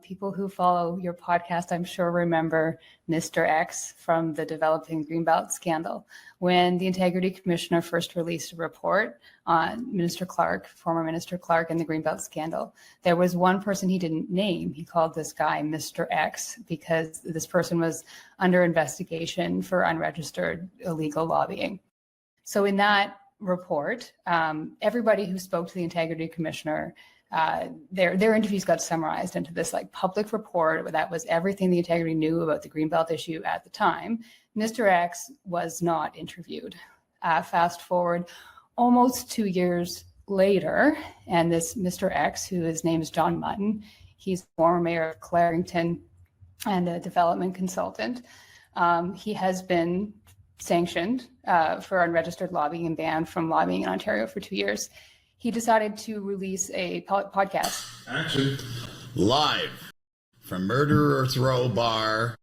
People who follow your podcast, I'm sure, remember Mr. X from the developing Greenbelt scandal. When the Integrity Commissioner first released a report on Minister Clark, former Minister Clark, and the Greenbelt scandal, there was one person he didn't name. He called this guy Mr. X because this person was under investigation for unregistered illegal lobbying. So in that report, everybody who spoke to the Integrity Commissioner, their interviews got summarized into this like public report that was everything the Integrity knew about the Greenbelt issue at the time. Mr. X was not interviewed. Fast forward almost 2 years later, and this Mr. X, his name is John Mutton, he's former mayor of Clarington and a development consultant. He has been sanctioned for unregistered lobbying and banned from lobbying in Ontario for 2 years. He decided to release a podcast. Action. Live from Murderer's Row Bar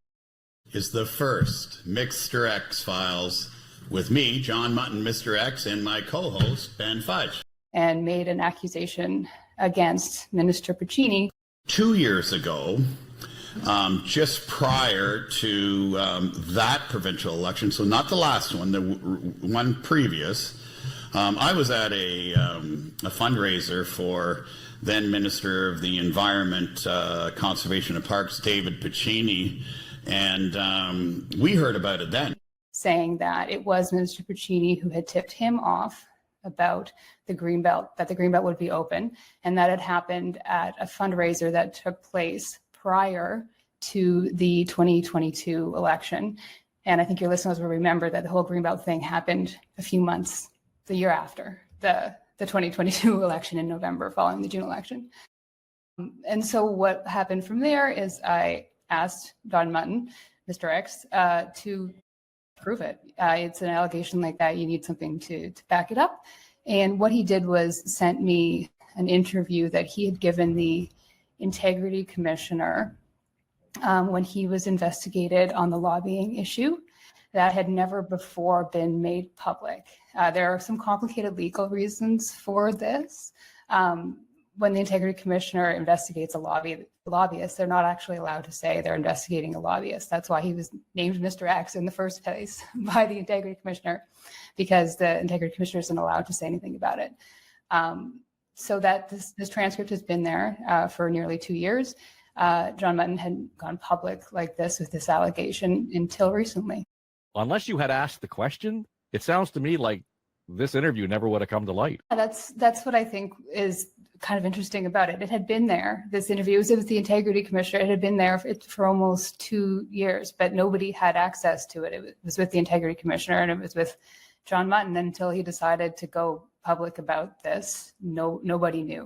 is the first Mr. X Files with me, John Mutton, Mr. X, and my co-host, Ben Fudge. And made an accusation against Minister Piccini. 2 years ago, just prior to that provincial election, so not the last one, the one previous, I was at a fundraiser for then Minister of the Environment, Conservation and Parks, David Piccini, and we heard about it then. Saying that it was Minister Piccini who had tipped him off about the Greenbelt, that the Greenbelt would be open, and that had happened at a fundraiser that took place prior to the 2022 election. And I think your listeners will remember that the whole Greenbelt thing happened a few months the year after the 2022 election in November, following the June election. And so what happened from there is I asked John Mutton, Mr. X, to prove it. It's an allegation like that. You need something to back it up. And what he did was sent me an interview that he had given the Integrity Commissioner when he was investigated on the lobbying issue that had never before been made public. There are some complicated legal reasons for this. When the Integrity Commissioner investigates a lobbyist, they're not actually allowed to say they're investigating a lobbyist. That's why he was named Mr. X in the first place by the Integrity Commissioner, because the Integrity Commissioner isn't allowed to say anything about it. So that this transcript has been there for nearly 2 years. John Mutton hadn't gone public like this with this allegation until recently. Unless you had asked the question, it sounds to me like this interview never would have come to light. That's what I think is kind of interesting about it. It had been there, this interview. It was the Integrity Commissioner. It had been there for almost 2 years, but nobody had access to it. It was with the Integrity Commissioner, and it was with John Mutton until he decided to go public about this. Nobody knew.